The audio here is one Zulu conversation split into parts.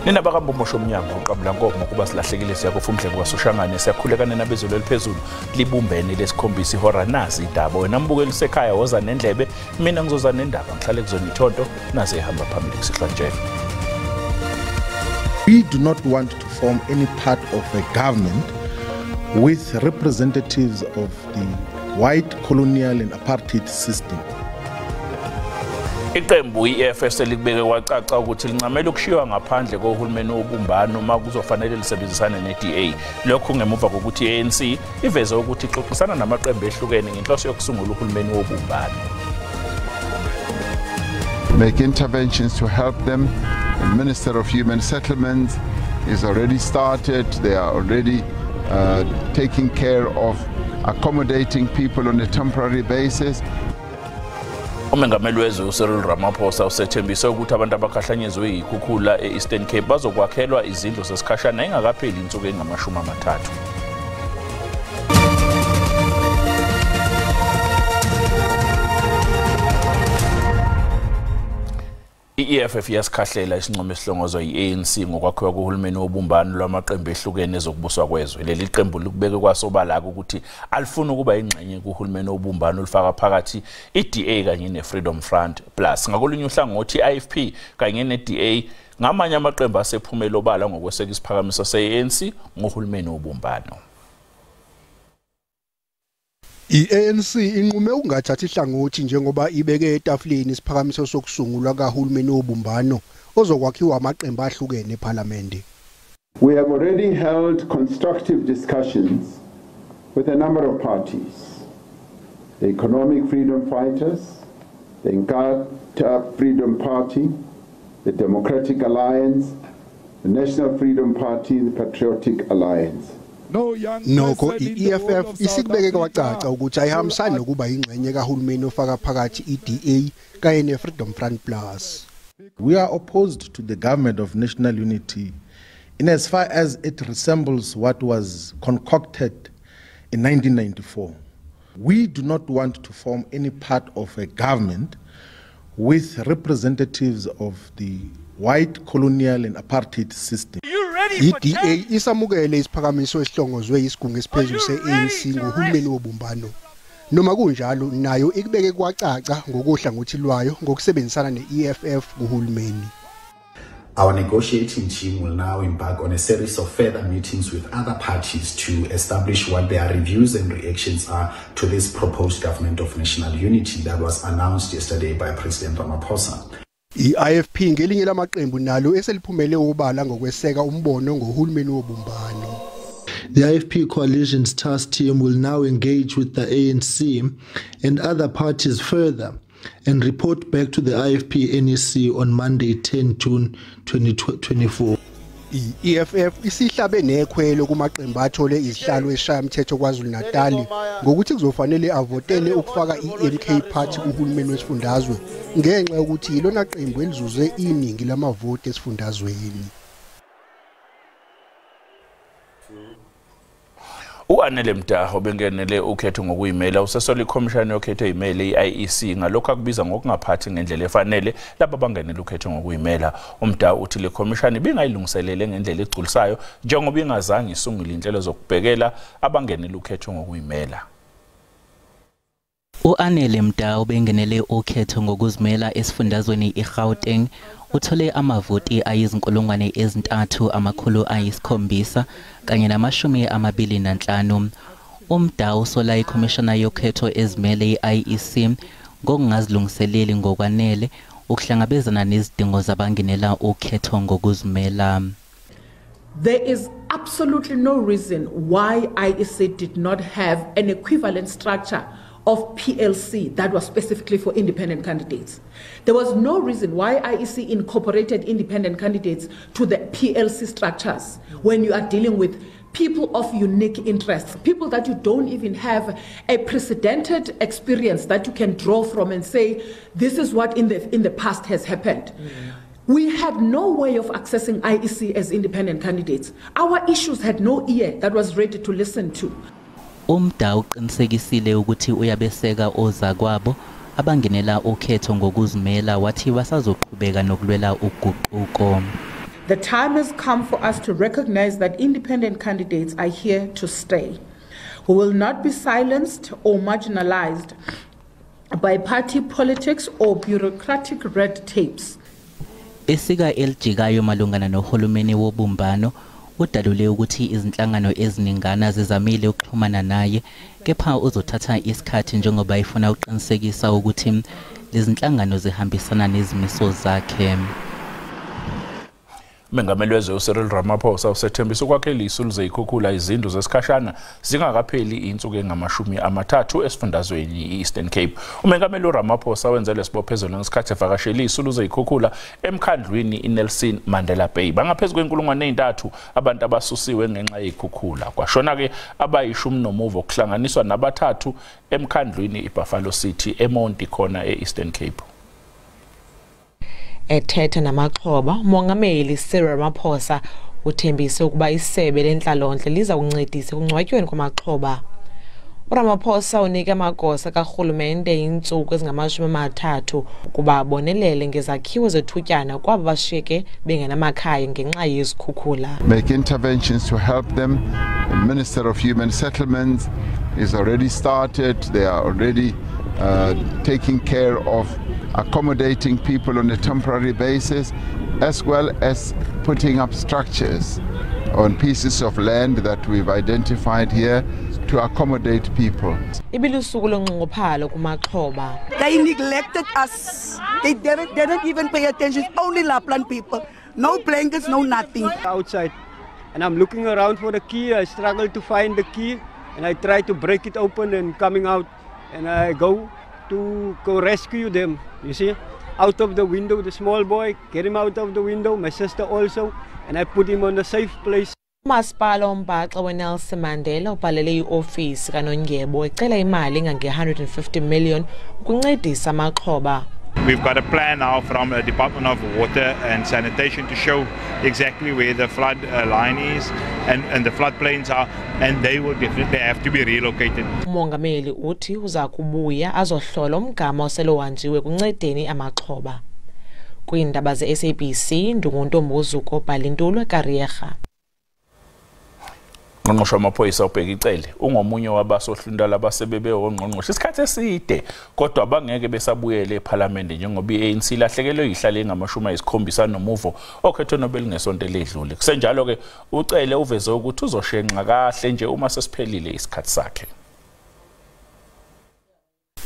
Nina bakambomosho umnyango uqabula nkongo ngokuba silahlekile siyakufumdle kwaSoshangane siyakhulekana nabezulu eliphezulu libumbene lesikhombisa ihora nazi indaba wena mbukeli sekhaya woza nendlebe mina ngizoza nendaba ngihlale kuzona ithonto naze ihamba phambili kusihlwanjeni. We do not want to form any part of a government with representatives of the white colonial and apartheid system. Iqembu iFS likubeke kwacaca ukuthi lincamela ukushiwa ngaphandle kohulumeni wobumbano uma kuzofanele lisebenzisane neDA. Lokhu ngemuva kokuthi iANC iveze ukuthi ixoxisana namaqembu ehlukene ngenhloso yokusungula uhulumeni wobumbano. Make interventions to help them. The Minister of Human Settlements is already started. They are already taking care of accommodating people on a temporary basis. Umengameli wezwe uCyril Ramaphosa usethembise ukuthi abantu abakhahlanyezwe ikhukhula eEastern Cape bazokwakhelwa izindlu zesikhashana engakapheli insuku engama-30. I-EFF yasikhahlela isinqumo esihlongozwa yi-ANC ngokwakhiwa kohulumeni wobumbano lwamaqembu ehlukene ezokubuswa kwezwe. Leli qembu likubeke kwasobala ukuthi alifuna ukuba ingxenye kuhulumeni wobumbano olufaka phakathi iDA kanye neFreedom Front Plus. Ngakolunye uhlangothi iIFP kanye neDA ngamanye amaqembu asephumela obala ngokweseka isiphakamiso se-ANC ngohulumeni wobumbano. I-ANC inqume ukungathathi ihlangothi njengoba ibeke etafuleni isiphakamiso sokusungulwa kahulumeni wobumbano ozokwakhiwa amaqembu ahlukene eParliament. We have already held constructive discussions with a number of parties. The Economic Freedom Fighters, the Inkatha Freedom Party, the Democratic Alliance, the National Freedom Party, the Patriotic Alliance. Nokho i-EFF isikubeke kwacaca ukuthi ayihambisani nokuba ingxenye kahulumeni ofaka phakathi iDA kanye neFreedom Front Plus. We are opposed to the government of national unity in as far as it resembles what was concocted in 1994. We do not want to form any part of a government with representatives of the white colonial and apartheid system. iDA isamukele isiphakamiso esihlongozwe isigungu esiphezulu se-ANC ngohulumeni wobumbano. Noma kunjalo nayo ikubeke kwacaca ngokuhlangothi lwayo ngokusebenzisana ne-EFF kuhulumeni. Our negotiating team will now embark on a series of further meetings with other parties to establish what their reviews and reactions are to this proposed government of national unity that was announced yesterday by President Ramaphosa. I-IFP ngelinye lamaqembu nalo eseliphumele obala ngokweseka umbono ngohulumeni wobumbano. The IFP Coalition's task team will now engage with the ANC and other parties further and report back to the IFP NEC on Monday 10 June 2024. I-EFF isihlabe nekhwelo kumaqembu athole izihlalo eShayamthetho KwaZulu-Natal ngokuthi kuzofanele avotele ukufaka iMK Party kuhulumeni wesifundazwe ngenxa yokuthi yilona qembu elizuze iningi lamavoti esifundazweni. U-Anele Mtaho bengenele ukhetho ngokuyimela usesole ikhomishana yokhetho eyimele i-IEC ngalokho akubiza ngokungaphathi ngendlela efanele laba bangenele ukhetho ngokuyimela. Umtaho uthi le khomishana ibingayilungiselele ngendlela egculisayo njengoba ingazange isungule inhlelo zokubhekela abangenele ukhetho ngokuyimela. U-Anele Mtaho bengenele ukhetho ngokuzimela esifundazweni iGauteng uthole amavoti ayizinkulungwane ezintathu amakhulu ayisikhombisa kanye nama-25. Umtaho usola ikhomishana yokhetho ezimele i-IEC ngokungazilungiseleli ngokwanele ukuhlangabezana nezidingo zabangenela ukhetho ngokuzimela. There is absolutely no reason why IEC did not have an equivalent structure of PLC that was specifically for independent candidates. There was no reason why IEC incorporated independent candidates to the PLC structures when you are dealing with people of unique interests, people that you don't even have a precedented experience that you can draw from and say, this is what in the past has happened. We had no way of accessing IEC as independent candidates. Our issues had no ear that was ready to listen to. Umtaho uqinisekisile ukuthi uyabeseka ozakwabo abangenela ukhetho ngokuzimela wathi basazoqhubeka nokulwela uguquko. The time has come for us to recognize that independent candidates are here to stay. We will not be silenced or marginalized by party politics or bureaucratic red tapes. Esika eljikayo malungana nohulumeni wobumbano udalule ukuthi izinhlangano eziningana zizamile ukuxhumana naye kepha uzothatha isikhathi njengoba ifuna uqinisekisa ukuthi lezi zinhlangano zihambisana nezimiso zakhe. Umengameli wezwe uCyril Ramaphosa usethembisa ukwakhela isu lezikhukhula izindu zesikhashana zingakapheli insuku engama-30 esifundazweni i-Eastern Cape. Umengameli uRamaphosa wenze lesibophezelo ngesikhathi evakashela isu lezikhukhula emkhandlwini iNelson Mandela Bay. Bangaphezulu kwe-3,000 abantu abasusiwe ngenxa yezikhukhula. Kwashona-ke abayi-19 okuhlanganiswa nabathathu emkhandlwini iBuffalo City eMonti khona e-Eastern Cape. Ethetha namaxhoba umongameli Cyril Ramaphosa uthembise ukuba isebe lenhlalonhle liza kuncedisa ekungcwatyweni kwamaxhoba. uRamaphosa unika amagosa karhulumente insuku ezingama-30 ukuba abonelele ngezakhiwo zethutyana kwabo bashiyeke bengenamakhaya ngenxa yezikhukhula. Make interventions to help them. The Minister of Human Settlements is already started. They are already taking care of accommodating people on a temporary basis, as well as putting up structures on pieces of land that we've identified here to accommodate people. Ibilusuku lonqongophalo kumaxhoba. They neglected us. They didn't even pay attention. Only Lapland people. No blankets, no nothing. Outside, and I'm looking around for the key. I struggle to find the key, and I try to break it open and coming out, and I go to go rescue them. You see, out of the window, the small boy, get him out of the window. My sister also, and I put him on a safe place. Umasipala ombhaxa weNelson Mandela ubhalele iofisi kaNondyebo ecela imali engange-150 million ukuncedisa amaxhoba. We've got a plan now from the Department of Water and Sanitation to show exactly where the flood line is and the floodplains are, and they will definitely have to be relocated. Umongameli uthi uza kubuya azohlola umgama oselohanjiwe kuncedeni amaxhoba. Kwiindaba ze-SABC Ndunguntombuzuko obhalintulwe Kariyerha. Ungqongqoshe wamaphoyisa ubheka icele ungomunye wabasohlundala abasebebe ongqongqoshe isikhathi eside kodwa bangeke besabuyele eParliament njengoba iANC lahlekelwe ihlale engama-70 nomuvo okhethwe nobelingesonto eledlule. Kusenjalo ke ucele uveze ukuthi uzoshenqa kahle nje uma sesiphelile isikhathi sakhe.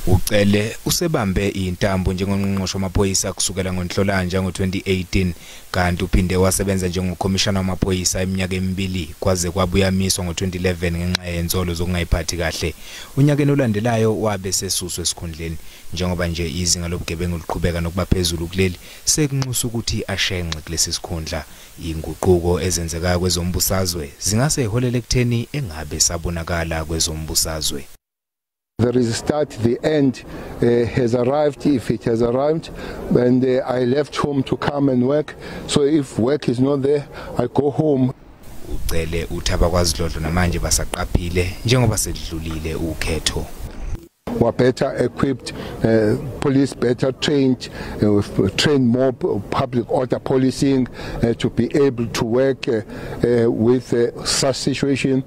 Ucele usebambe intambo njengongqongqoshe wamaphoyisa kusukela ngoNhlolanja ngo-2018 kanti uphinde wasebenza njengomkhomishana wamaphoyisa eminyaka emibili kwaze kwabuyamiswa ngo-2011 ngenxa yenzolo zokungayiphathi kahle. Unyakeni olandelayo wabe sesuswe esikhundleni njengoba nje izinga lobugebengu liqhubeka nokuba phezulu kuleli sekunxusa ukuthi ashenxe kulesi sikhundla. Inguquko ezenzekayo kwezombusazwe zingase iholele ekutheni engabe sabonakala kwezombusazwe. There is a start, the end has arrived, if it has arrived, and I left home to come and work. So if work is not there, I go home. Ucele uthaba kwaZidlodlo namanje basaqaphile njengoba sedlulile ukhetho. We're better equipped, police better trained, train more public order policing to be able to work with such situation.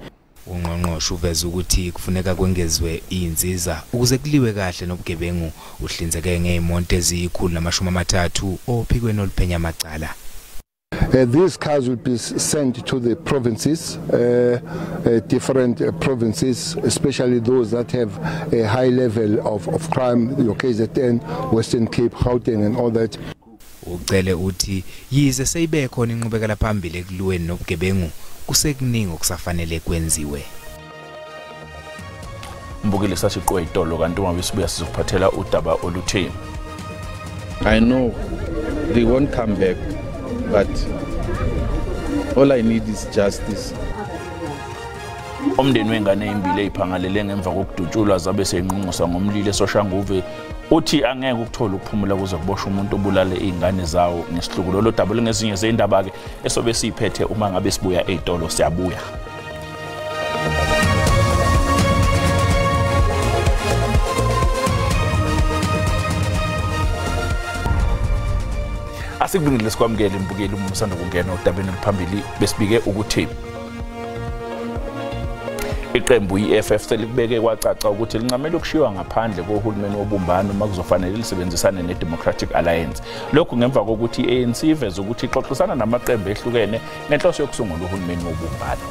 Ungqongqoshe uveza ukuthi kufuneka kwengezwe inziza ukuze kuliwe kahle nobugebengu uhlinzeke ngezimonto eziyi-130 ophikweni oluphenya amacala. These cars will be sent to the provinces, different provinces, especially those that have a high level of crime, KZN, Western Cape, Gauteng and all that. Ucele uthi yize seyibe khona inqubekela phambili ekuliweni nobugebengu kusekuningi okusafanele kwenziwe. Mbukile sasiqhwe itolo kanti uma besibuya sizokuphathela udaba olutheni. I know they won't come back, but all I need is justice. Umndeni wengane ezimbili eziphangalele ngemva kokudutshulwa zabe seyinqunqosa ngomlilo eSoshanguve uthi angeke ukuthola ukuphumula kuze kuboshwe umuntu obulale izingane zawo nesihluku. Lo daba ngezinye zeindaba ke esobe siphethe uma ngabe sibuya ezitolo siyabuya. Asikubingile sikwamukele imbukeli umsando kungena odabeni liphambili besibike ukuthi iqembu iFF selibeke kwacaca ukuthi lincamela ukushiwa ngaphandle kohulumeni wobumbano makuzofanele lisebenzisane neDemocratic Alliance. Lokhu ngemva kokuthi iANC iveze ukuthi ixoxisana namaqembu ehlukene ngenhloso yokusungula uhulumeni wobumbano.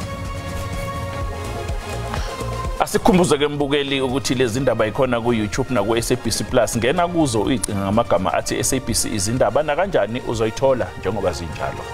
Asikhumbuze ke mbukeli ukuthi lezi ndaba ikhona ku YouTube na ku SABC Plus, ngena kuzo uyicinga ngamagama athi SABC izindaba na kanjani uzoyithola njengoba zinjalo.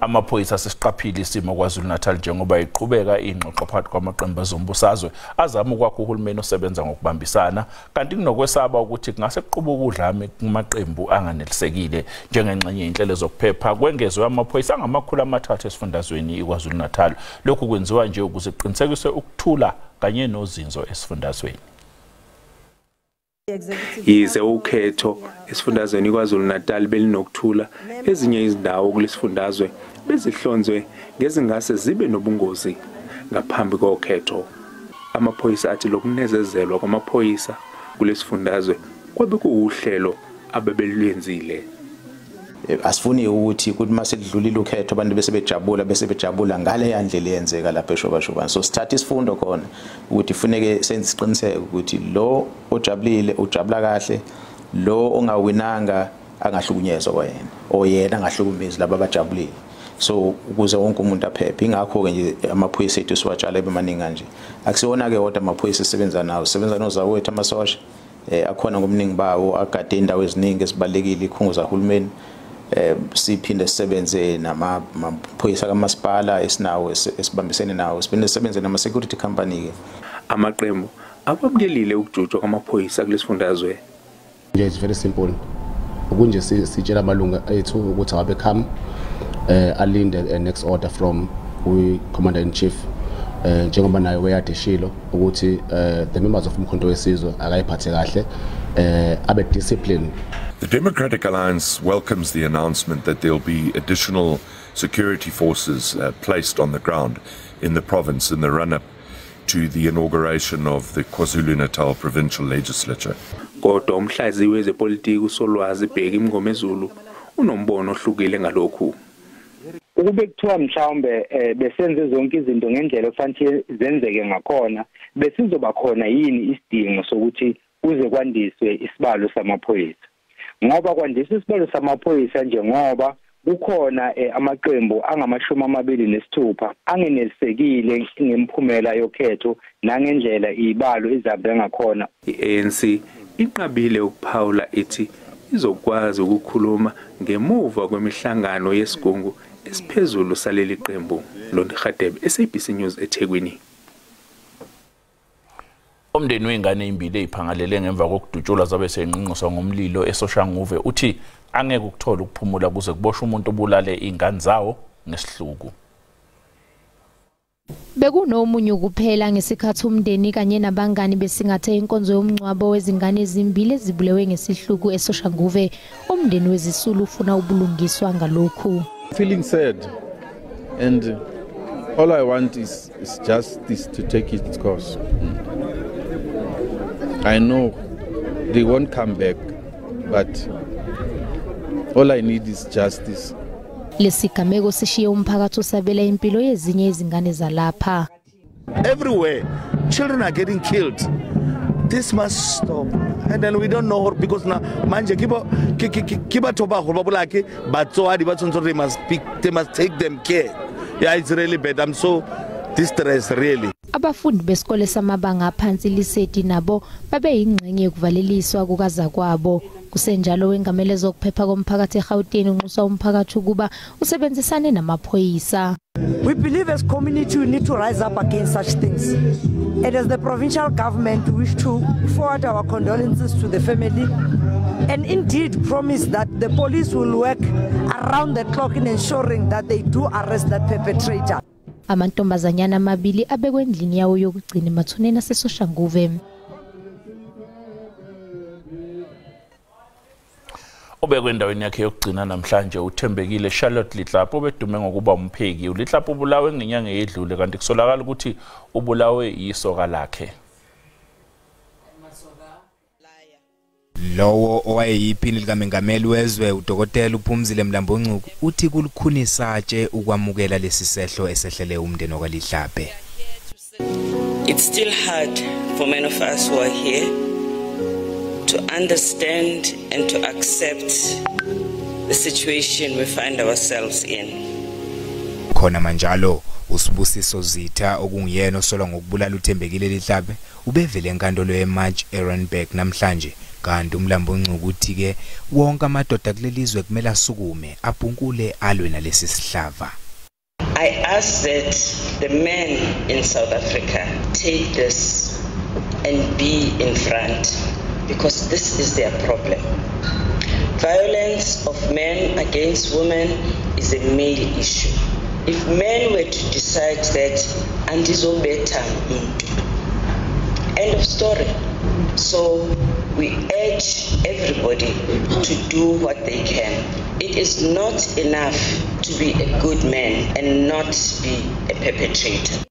Amaphoyisa sesiqaphile isimo KwaZulu-Natal njengoba iqhubeka ingxoxo phakathi kwamaqembu ezombusazwe azama ukwakha uhulumeni osebenza ngokubambisana, kanti kunokwesaba ukuthi kungase kuqubuke udlame kumaqembu anganelisekile njengengxenye inhlelo zokuphepha kwengezwe amaphoyisa angama300 esifundazweni iKwaZulu-Natal. Lokhu kwenziwa nje ukuze kuqinisekiswe ukuthula kanye nozinzo esifundazweni. Yize ukhetho esifundazweni KwaZulu-Natal belinokuthula, ezinye izindawo kulesifundazwe bezihlonzwe ngezingase zibe nobungozi ngaphambi kokhetho. Amaphoyisa athi lokunezezelwa kwamaphoyisa kulesifundazwe kwabe kuuhlelo abebelwenzile. Asifuni ukuthi mase kudlulile ukhetho abantu bese bejabula ngale yandlela eyenzeka lapha eShobashobane. So sithatha isifundo khona ukuthi kufuneke senze isiqiniseko ukuthi lo ojabulile ujabula kahle, lo ongawinanga angahlukunyezwa kwayena oyena angahlukumezi laba abajabulile. So ukuze wonke umuntu aphephe, ingakho ke nje amaphoyisa ethu siwatshala bemaningi kanje. Akusiona ke kodwa amaphoyisa sebenza nawo, sebenza nozawethu amasosha akhona ngomningi bawo agade indawo eziningi esibalekile ikhungo zahulumeni. Siphinde sisebenze namaphoyisa kamasipala esinawo esibambisene nawo, siphinde sisebenze nama security company ke. Amaqembu ababukelile ukujutshwa kwamaphoyisa kulesifundazwe. It's very simple. Ukunje sitshela amalunga ethu ukuthi ababekhama alinde a next order from commander in chief njengoba nayo weyade shilo ukuthi the members of umkhonto wesizwe akayiphathe kahle abe discipline. The Democratic Alliance welcomes the announcement that there will be additional security forces placed on the ground in the province in the run-up to the inauguration of the KwaZulu-Natal Provincial Legislature. Kodwa umhlaziyi wezepolitiki uSolwazi Bheki Mngomezulu unombono ohlukile ngalokhu. Ukube kuthiwa mhlawumbe besenze zonke izinto ngendlela okufanele zenzeke ngakhona, besizoba khona yini isidingo sokuthi kuze kwandiswe isibalo samaphoyisa? Ngoba kwandisa isibalo samaphoyisa njengoba kukhona amaqembu angama26 angenelisekile ngemphumela yokhetho nangendlela izibalo izabe ngakhona. iANC iqabile ukuphawula ithi izokwazi ukukhuluma ngemuva kwemihlangano yesigungu esiphezulu saleli qembu. Londi Khadebe, SABC News eThekwini. Umndeni wengane imbili iphangalele ngemva kokudutshulwa zabe senqinqiswa ngomlilo eSoshanguve uthi angeke ukuthola ukuphumula kuze kuboshwe umuntu obulale ingane zawo ngesihluku. Bekunomunye kuphela ngesikhathi umndeni kanye nabangani besingathe inkonzo yomncwabo wezingane ezimbili ezibulewe ngesihluku eSoshanguve. Umndeni wezisulu ufuna ubulungiswa ngalokhu. Feeling sad, and all I want is justice to take its course. I know they won't come back, but all I need is justice. Lesigameko sishiye umphakathi usabela impilo yezinye izingane zalapha. Everywhere children are getting killed. This must stop. And then we don't know because now manje kiba toba babulake batswadi batsonto they must take them care. Yeah, it's really bad. I'm so distressed really. Abafundi besikole samabanga aphansi liseti nabo babe yingxenye yokuvaleliswa kukaza kwabo. Kusenjalo wengamele zokuphepha komphakathi eGauteng unxusa umphakathi ukuba usebenzisane namaphoyisa. We believe as community we need to rise up against such things. And as the provincial government we wish to forward our condolences to the family and indeed promise that the police will work around the clock in ensuring that they do arrest that perpetrator. Amantombazanyana amabili abekwe endlini yawo yokugcina emathuneni aseSoshanguve. Obekwe endaweni yakhe yokugcina namhlanje uThembekile Charlotte Litlap obedume ngokuba umpheki. uLitlap ubulawe ngenyanga edlule kanti kusolakala ukuthi ubulawe yisoka lakhe. Lowo owayeyiphini likaMengameli wezwe uDokotela uPhumzile Mlambo-Ngcuku uthi kulukhunisatshe ukwamukela lesisehlo esehlele umndeni wakwaLihlaphe. It's still hard for many of us who are here to understand and to accept the situation we find ourselves in. Khona manjalo uSibusiso Zitha okungiyena osolwa ngokubulala uThembekile Lihlaphe ubevele enkantolo yeMarch eRandburg namhlanje kanti uMlambo-Ngcuku uthi ke wonke amadoda kulelizwe kumele asukume abhunkule alwe nalesi sihlava. I ask that the men in South Africa take this and be in front because this is their problem. Violence of men against women is a male issue. If men were to decide that andizobetha umuntu, end of story. So we urge everybody to do what they can. It is not enough to be a good man and not be a perpetrator.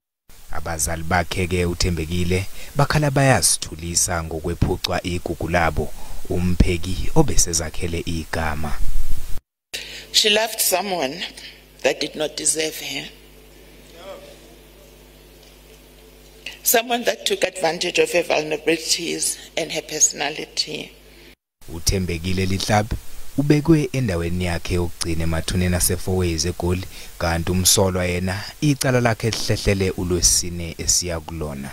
Abazali bakhe ke uThembekile bakhala bayasithulisa ngokwephucwa igugu labo umpheki obesezakhele igama. She loved someone that did not deserve her. Someone that took advantage of her vulnerabilities and her personality. uThembekile Lihlaphe ubekwe endaweni yakhe yokugcina emathuneni aseFourways eGoli kanti umsolwa yena icala lakhe lihlehlele uLwesine esiya kulona.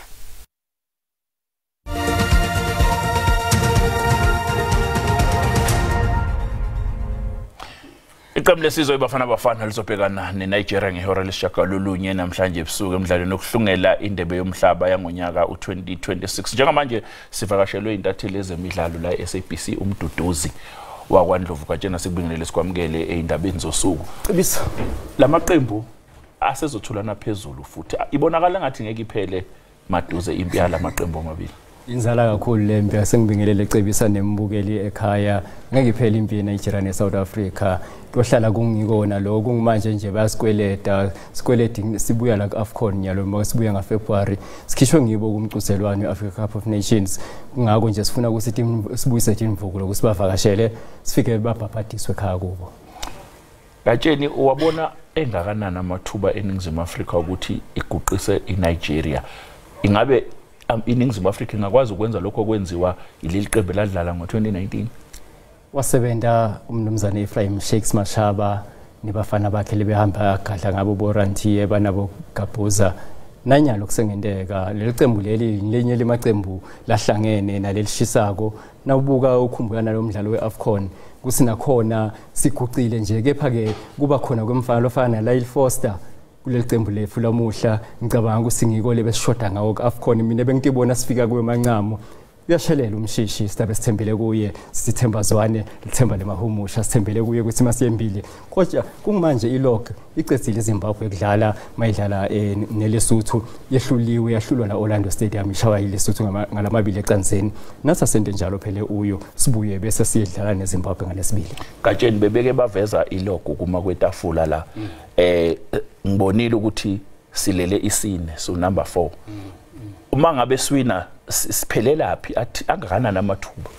Iqembu lesizwe iBafana Bafana lizobhekana neNigeria ngehora lesishagalolunye namhlanje ebusuku emidlalweni okuhlungela indebe yomhlaba yangonyaka u2026. Njengamanje sivakashelwe intatheli ezemidlalo la eSABC umduduzi wakwaNdlovu katshena sikubingelele sikwamukele eindabeni zosuku. Cebisa lamaqembu asezothulana phezulu futhi ibonakala ngathi ngeke iphele maduze impi yalamaqembu amabili. Inzala kakhulu lempi asengibingelele Cebisa nembukeli ekhaya ngeke iphele impi eNigeria neSouth Africa tohlala kungikona lo kungimanje nje bayasikweleta sikweleti sibuya la kuAfcon nyalo uma sibuya ngaFebruary sikhishwe ngibo kumcuzelwano weAfrica Cup of Nations kungako nje sifuna ukuthi sibuyise imvukulo kusibavakashele sifike babhabhadiswe ekhaya kubo. Katsheni uwabona engakanana amathuba eNingizimu Afrika ukuthi iguqise iNigeria ingabe iNingizimu Afrika ingakwazi ukwenza lokho okwenziwa ileli qembu ladlala ngo2019? Wasebenta umnumzane Ephraim Shakes Mashaba nebafana bakhe lebehamba gadla ngabo boRantiye banabo Gabuza nanyalo kusengendeka leli qembu leli lenye lemaqembu lahlangene nalelishisako nawubuka ukhumbula nalomdlalo weAfcon kusina khona siguqile nje kepha ke kuba khona kwemfalo ofana Lyle Foster kuleli qembu lefu lamuhla ngicabanga ukuthi ngikole besishoda ngawo kuAfcon mina bengitibona sifika kwemancamo uyashelela umshishi sidabe sithembele kuye sithemba zwane lithemba lemahumusha sithembele kuye ukuthi masiyembili kodwa kungimanje ilog icedzile eZimbabwe ekudlala mayidlala neLesotho yehluliwe yahlulwa la Orlando Stadium ishawa yiLesotho ngalamabili ecanzeni nasa sente njalo phele uyo sibuye bese siyedlala neZimbabwe ngalesibili. Katsheni bebeke baveza ilog kuma kwetafula la ngibonile ukuthi silele isine so number 4 uma ngabe swina siphelela phi athi angakana namathuba.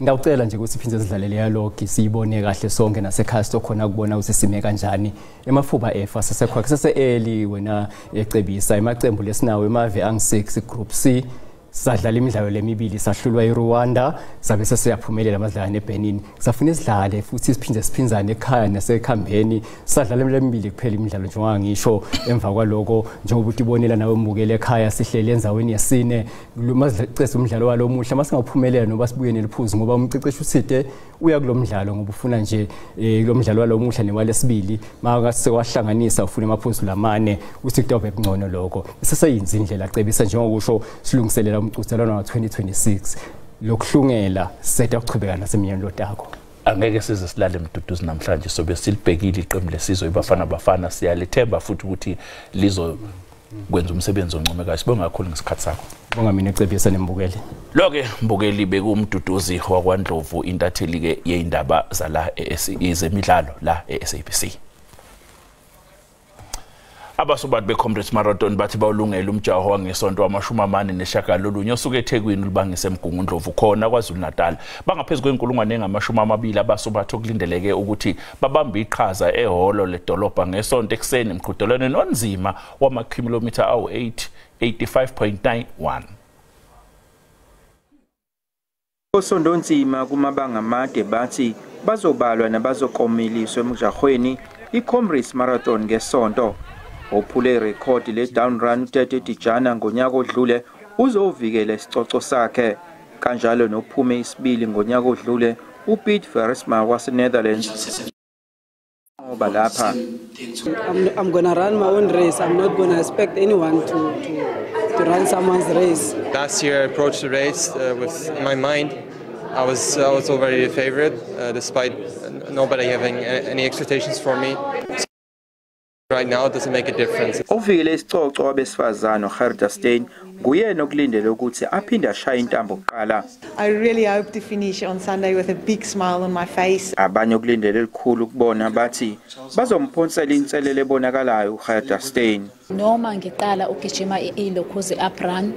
Ngawucela nje ukuthi iphindze sidlalele yalogi siyibone kahle sonke nasekhaya sokhona ukubona ukuthi sime kanjani emafuba efa sesekhwakhe sese early wena ecebisa emaqembu lesinawo emave ang6 group C sadlala imidlalo lemibili sahlulwa eRwanda sabe sesiyaphumelela amadlala neBenin safuna isidlale futhi siphinde siphinzane ekhaya nasekhambeni sadlala lemibili kuphela imidlalo njengoba ngisho emva kwaloko njengoba utibonela nawe umbukele ekhaya sihlele enzaweni yesine lumazicese umdlalo walomuhla masingaphumelela noba sibuye neliphuzu ngoba umceceshi uSide uya kulomdlalo ngoba ufuna nje kulomdlalo walomuhla newalesibili maka sewahlanganisa ufuna amaphuzu lamane uthi kutobe kungcono lokho seseyinza indlela Cebisa njengokusho silungiselela umcuzelwano wa2026 lokuhlungela setha ukuchubeka naseminyeni lotako. Angeke size silale mduduzi namhlanje sobe silibhekile iqembu lesizwe iBafana Bafana siyalethemba futhi ukuthi lizo kwenza umsebenzi oncomekayo. Sibonga kakhulu ngesikhathi sakho. Bonga mina Cebisa nembukeli. Loke mbukeli bekumduduzi wakwaNdlovu intatheli ke yeindaba zala ezemidlalo la eSABC. Abasubantu beComrades Marathon bathi bawulungela umjaho wangesonto wama-49 osuke eThekwini ulibangise eMgungundlovu khona KwaZulu-Natal. Bangaphezulu kwenkulungwane engama-20 abasubathu okulindeleke ukuthi babambe iqhaza ehholo ledolobha ngesonto ekuseni emqhudelwaneni onzima wama-kilometer awu-8 85.91. Osondonzima kumabanga amade bathi bazobalwa nabazokomeliswa emjahweni iComrades Marathon ngesonto. Ophule record le down run uTete Dijana ngonyaka odlule uzovikela isicoco sakhe. Kanjalo nophume isibili ngonyaka odlule uPete Versma waseNetherlands. Ngoba lapha I'm going to run my own race. I'm not going to expect anyone to run someone's race. Last year I approached the race with in my mind I was already the favorite despite nobody having any expectations for me. Right now it doesn't make a difference. Ovikele isicoco wabesifazana uGerda Steyn nguyena okulindele ukuthi aphinde ashaya intambo kuqala. I really hope to finish on Sunday with a big smile on my face. Abanye okulindele elikhulu kubona bathi bazomphonsela inselele ebonakalayo uGerda Steyn. Noma ngiqala ukugijima iLokhozi uprun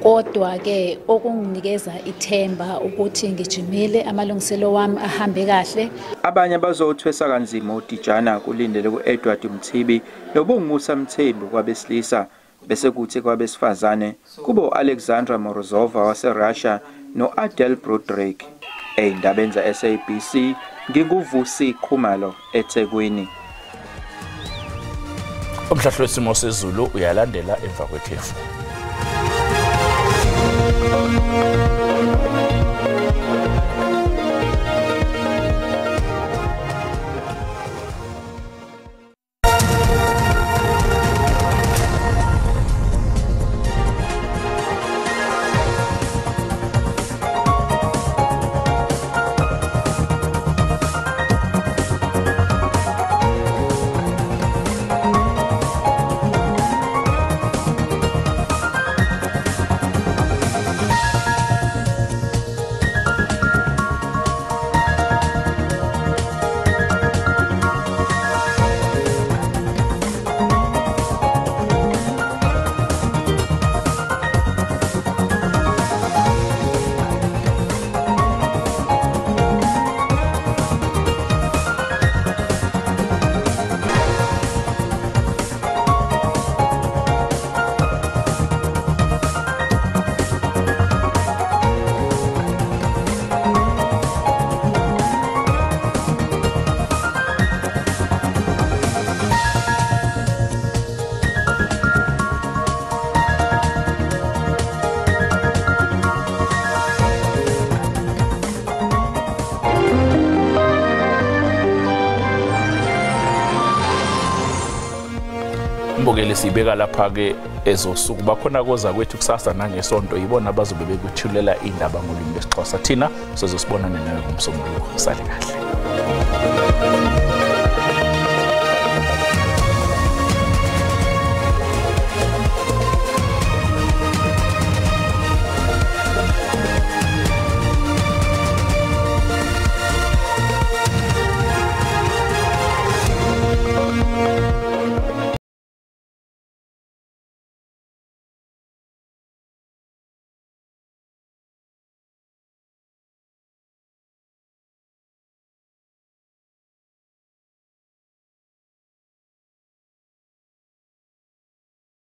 kodwa ke okunginikeza ithemba ukuthi ngijimile amalungiselo wami ahambe kahle. Abanye bazothwesa kanzima uDijana kulindele kuEdward Mthibi noBungusa Mthembu kwabesilisa bese kuthi kwabesifazane kubo Alexandra Morozova waseRussia noAdel Broderick. Eyindaba za SABC ngikuvusi Khumalo eThekwini. Umhlahlo wesimo sezulu uyalandela emva kwekhefu. Mbokele sibeka lapha ke ezosuku bakhona koza kwethu kusasa nangesonto yibona bazobe bekuthulela indaba ngolimi lesiXhosa thina sizosibonana nawe ngomsombuluko sale kahle.